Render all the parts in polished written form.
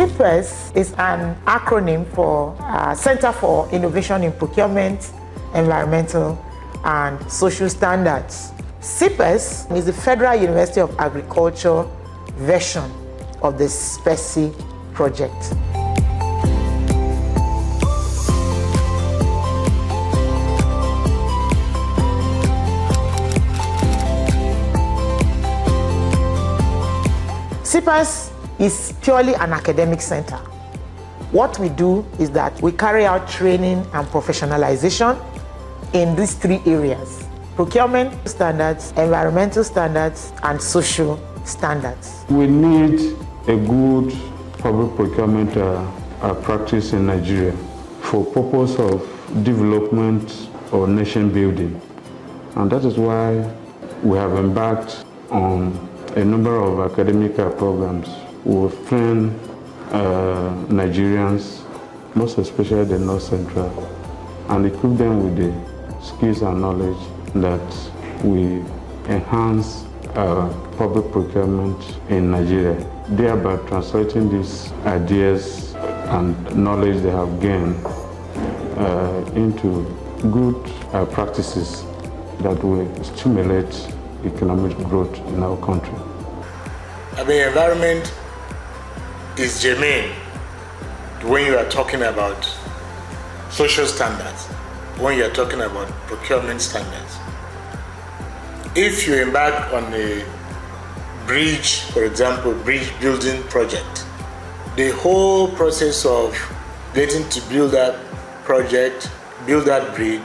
Cipess is an acronym for Center for Innovation in Procurement, Environmental and Social Standards. Cipess is the Federal University of Agriculture version of the SPECI project. Cipess is purely an academic center. What we do is that we carry out training and professionalization in these three areas: procurement standards, environmental standards, and social standards. We need a good public procurement practice in Nigeria for purpose of development or nation building. And that is why we have embarked on a number of academic programs. We've trained Nigerians, most especially the North Central, and equip them with the skills and knowledge that we enhance public procurement in Nigeria, thereby translating these ideas and knowledge they have gained into good practices that will stimulate economic growth in our country. I mean, environment is germane when you are talking about social standards, when you are talking about procurement standards. If you embark on a bridge, for example, bridge building project, the whole process of getting to build that project, build that bridge,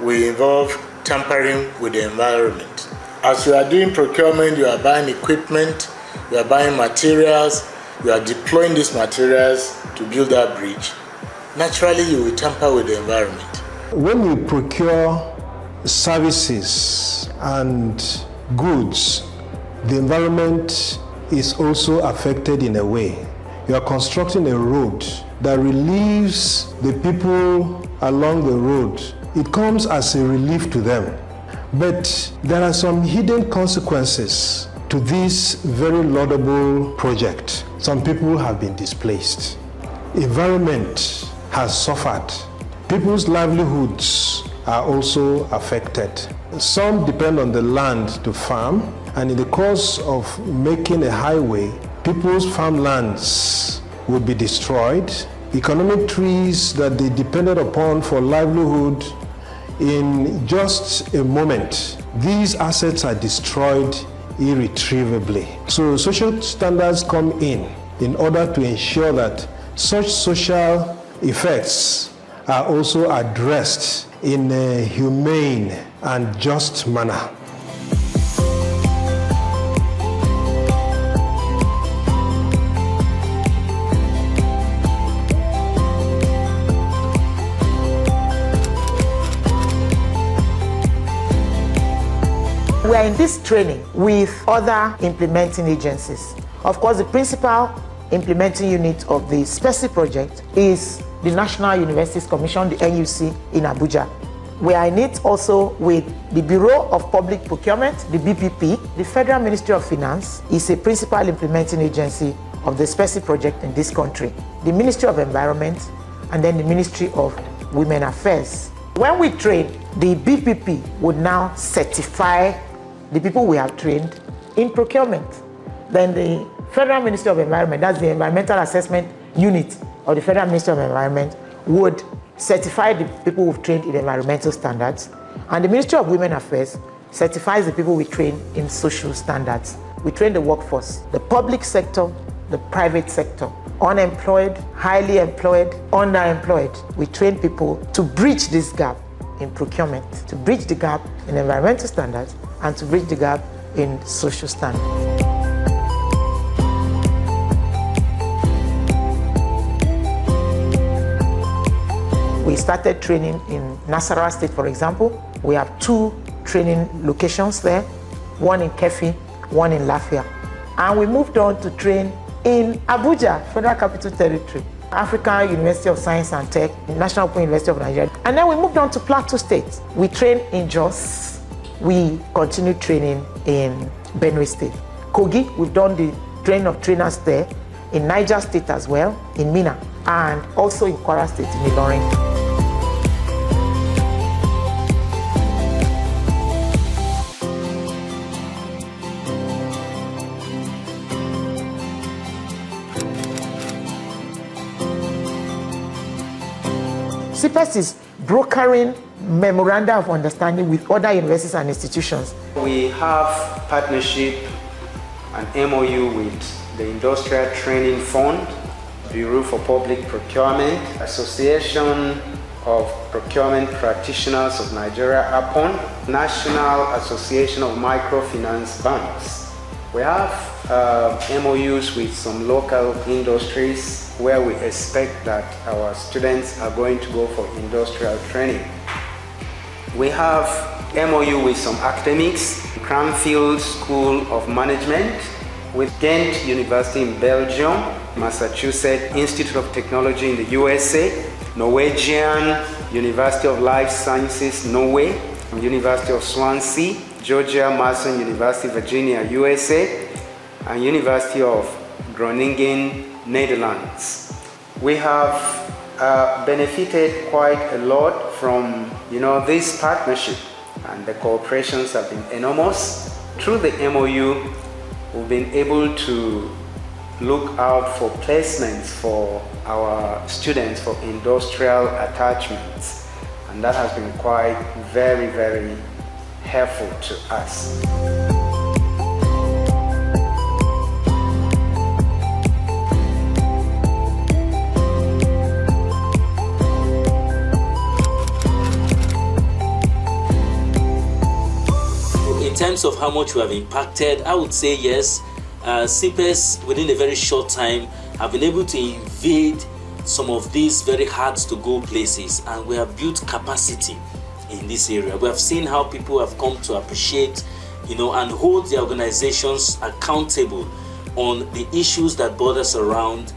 will involve tampering with the environment. As you are doing procurement, you are buying equipment, you are buying materials, you are deploying these materials to build that bridge. Naturally, you will tamper with the environment. When you procure services and goods, the environment is also affected in a way. You are constructing a road that relieves the people along the road. It comes as a relief to them. But there are some hidden consequences to this very laudable project. Some people have been displaced. Environment has suffered. People's livelihoods are also affected. Some depend on the land to farm, and in the course of making a highway, people's farmlands will be destroyed. Economic trees that they depended upon for livelihood, in just a moment, these assets are destroyed irretrievably. So social standards come in order to ensure that such social effects are also addressed in a humane and just manner. We are in this training with other implementing agencies. Of course, the principal implementing unit of the SPECI project is the National Universities Commission, the NUC in Abuja. We are in it also with the Bureau of Public Procurement, the BPP. The Federal Ministry of Finance is a principal implementing agency of the SPECI project in this country. The Ministry of Environment, and then the Ministry of Women Affairs. When we train, the BPP would now certify the people we have trained in procurement. Then the Federal Ministry of Environment, that's the Environmental Assessment Unit of the Federal Ministry of Environment, would certify the people we've trained in environmental standards. And the Ministry of Women Affairs certifies the people we train in social standards. We train the workforce, the public sector, the private sector, unemployed, highly employed, underemployed. We train people to bridge this gap in procurement, to bridge the gap in environmental standards, and to bridge the gap in social standards. We started training in Nasarawa State, for example. We have 2 training locations there, one in Kefi, one in Lafia. And we moved on to train in Abuja, Federal Capital Territory, African University of Science and Tech, National Open University of Nigeria. And then we moved on to Plateau State. We trained in Jos. We continued training in Benue State. Kogi, we've done the training of trainers there. in Niger State as well, in Minna, and also in Kwara State, in Ilorin. Cipess is brokering memoranda of understanding with other universities and institutions. We have partnership and MOU with the Industrial Training Fund, Bureau for Public Procurement, Association of Procurement Practitioners of Nigeria, APON, National Association of Microfinance Banks. We have MOUs with some local industries where we expect that our students are going to go for industrial training. We have MOU with some academics, Cranfield School of Management, with Ghent University in Belgium, Massachusetts Institute of Technology in the USA, Norwegian University of Life Sciences, Norway, University of Swansea, Georgia Mason University, Virginia, USA, and University of Groningen, Netherlands. We have benefited quite a lot from this partnership, and the cooperations have been enormous. Through the MOU, we've been able to look out for placements for our students for industrial attachments, and that has been quite very, very helpful to us. In terms of how much we have impacted, I would say yes. Cipess, within a very short time, have been able to invade some of these very hard to go places, and we have built capacity in this area. We have seen how people have come to appreciate, and hold their organizations accountable on the issues that borders around,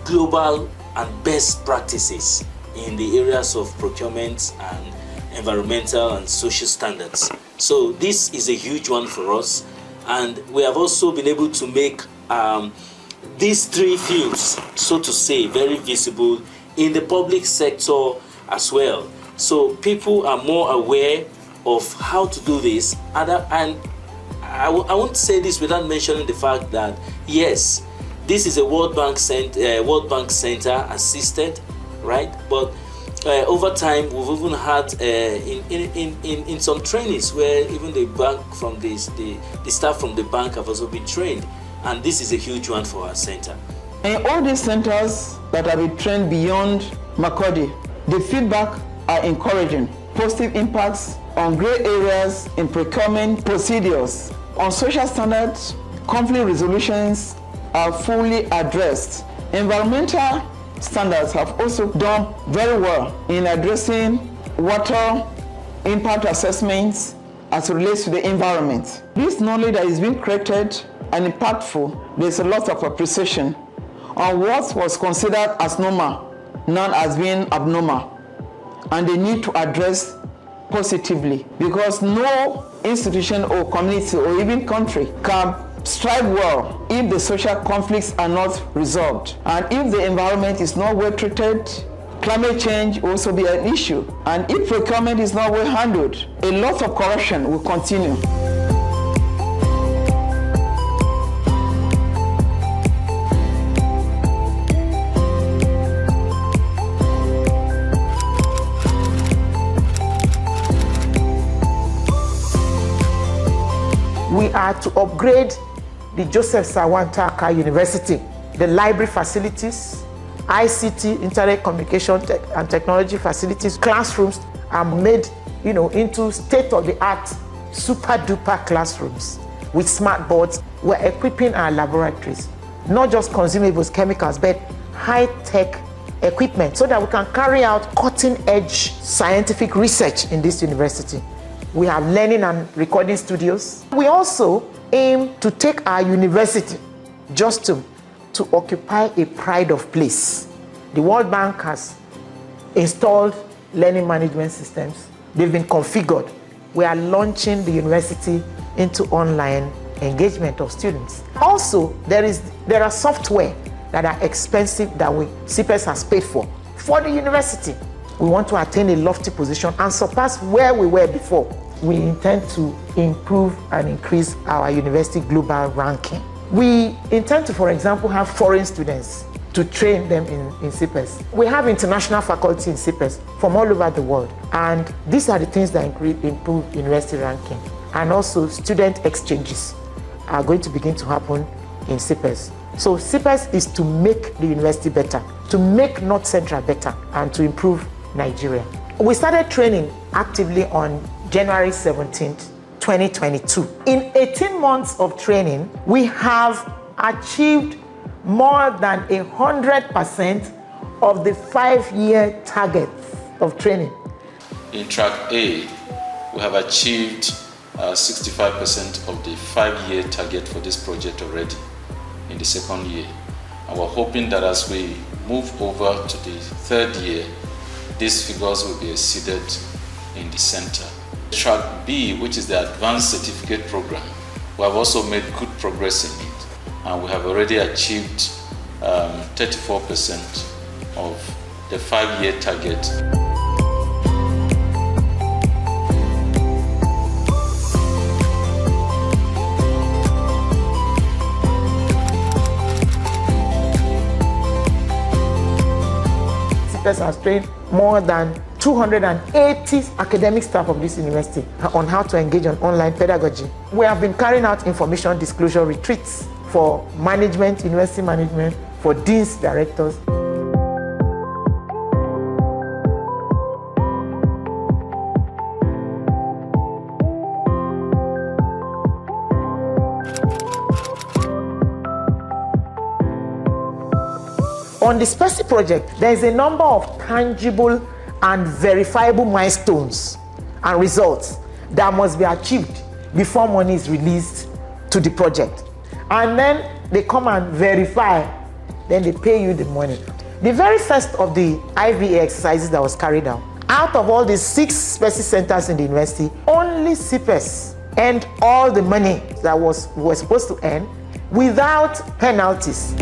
global and best practices in the areas of procurement and environmental and social standards. So this is a huge one for us, and we have also been able to make these three fields, so to say, very visible in the public sector as well. So people are more aware of how to do this, and I won't say this without mentioning the fact that yes, this is a World Bank Center assisted, right? But over time, we've even had in some trainings where even the bank from the staff from the bank have also been trained, and this is a huge one for our center. In all these centers that have been trained beyond Makurdi, the feedback are encouraging. Positive impacts on gray areas in procurement procedures, on social standards, conflict resolutions are fully addressed. Environmental standards have also done very well in addressing water impact assessments as it relates to the environment. This knowledge that is being created and impactful, there's a lot of appreciation on what was considered as normal, now as being abnormal, and they need to address positively, because no institution or community or even country can strive well if the social conflicts are not resolved, and if the environment is not well treated. Climate change will also be an issue, and if procurement is not well handled, a lot of corruption will continue. We are to upgrade the Joseph Sawantaka University, the library facilities, ICT, Internet Communication and Technology facilities, classrooms are made, into state-of-the-art, super-duper classrooms with smart boards. We're equipping our laboratories, not just consumables, chemicals, but high-tech equipment so that we can carry out cutting-edge scientific research in this university. We have learning and recording studios. We also aim to take our university just to occupy a pride of place. The World Bank has installed learning management systems. They've been configured. We are launching the university into online engagement of students. Also, there are software that are expensive that Cipess has paid for the university. We want to attain a lofty position and surpass where we were before. We intend to improve and increase our university global ranking. We intend to, for example, have foreign students to train them in Cipess. We have international faculty in Cipess from all over the world, and these are the things that improve university ranking. And also student exchanges are going to begin to happen in Cipess. So Cipess is to make the university better, to make North Central better, and to improve Nigeria. We started training actively on January 17th, 2022. In 18 months of training, we have achieved more than 100% of the 5-year target of training. In track A, we have achieved 65% of the 5-year target for this project already in the second year. And we're hoping that as we move over to the third year, these figures will be exceeded in the center. Track B, which is the advanced certificate program, we have also made good progress in it, and we have already achieved 34% of the 5-year target. Cipess has trained more than 280 academic staff of this university on how to engage on online pedagogy. We have been carrying out information disclosure retreats for management, university management, for deans, directors. On the Cipess project, there is a number of tangible and verifiable milestones and results that must be achieved before money is released to the project. And then they come and verify, then they pay you the money. The very first of the IVA exercises that was carried out of all the 6 Cipess centers in the university, only Cipess earned all the money that we were supposed to earn without penalties.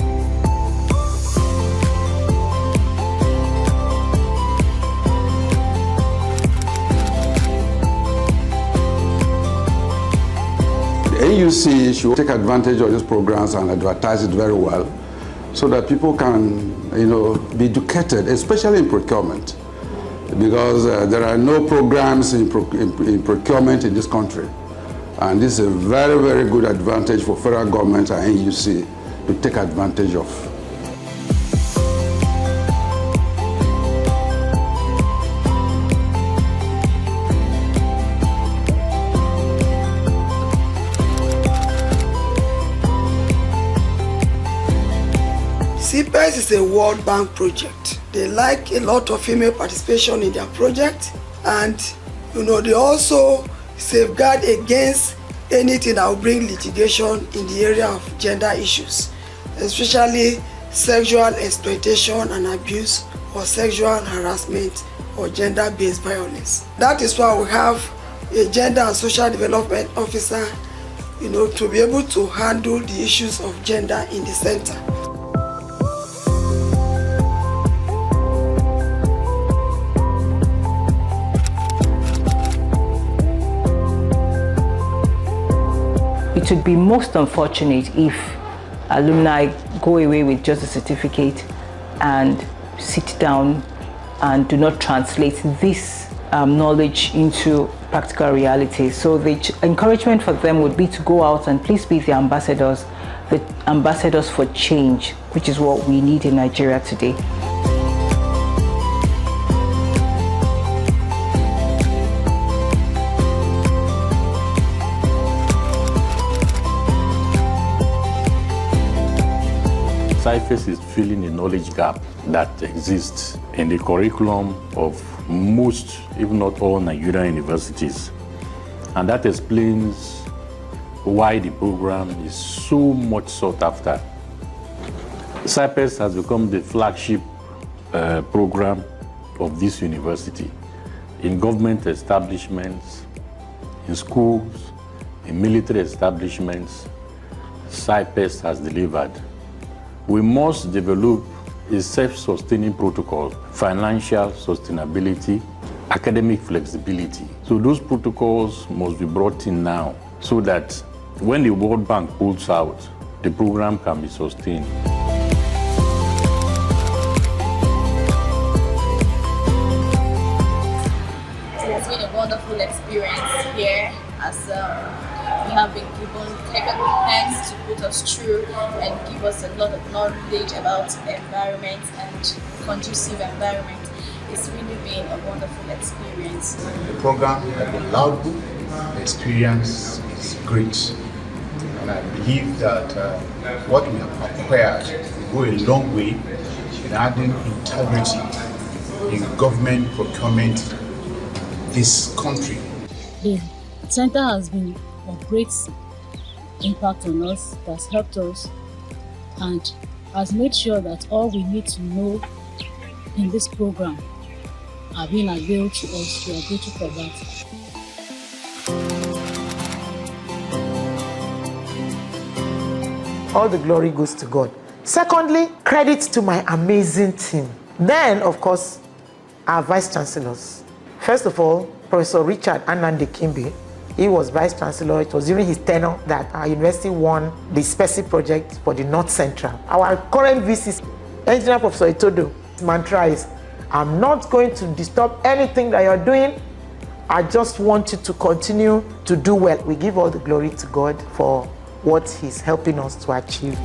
AUC should take advantage of these programs and advertise it very well so that people can, be educated, especially in procurement, because there are no programs in procurement in this country. And this is a very, very good advantage for federal government and AUC to take advantage of. Cipess is a World Bank project. They like a lot of female participation in their project, and they also safeguard against anything that will bring litigation in the area of gender issues, especially sexual exploitation and abuse or sexual harassment or gender-based violence. That is why we have a gender and social development officer, to be able to handle the issues of gender in the center. It would be most unfortunate if alumni go away with just a certificate and sit down and do not translate this knowledge into practical reality. So the encouragement for them would be to go out and please be the ambassadors for change, which is what we need in Nigeria today. Cipess is filling a knowledge gap that exists in the curriculum of most, if not all, Nigerian universities. And that explains why the program is so much sought after. Cipess has become the flagship program of this university in government establishments, in schools, in military establishments, Cipess has delivered. We must develop a self-sustaining protocol, financial sustainability, academic flexibility. So those protocols must be brought in now so that when the World Bank pulls out, the program can be sustained. It has been a wonderful experience here as we have been given hands to put us through and give us a lot of knowledge about environment and conducive environment. It's really been a wonderful experience. The program has been laudable, the experience is great, and I believe that what we have acquired will go a long way in adding integrity in government procurement in this country. The center has been of great impact on us, it has helped us, and has made sure that all we need to know in this program are being availed to us. We are grateful for that. All the glory goes to God. Secondly, credit to my amazing team. Then, of course, our vice chancellors. First of all, Professor Richard Anande Kimbe. He was vice chancellor. It was during his tenure that our university won the Cipess project for the North Central. Our current VC, Engineer Professor Itodo, his mantra is, I'm not going to disturb anything that you're doing. I just want you to continue to do well. We give all the glory to God for what He's helping us to achieve.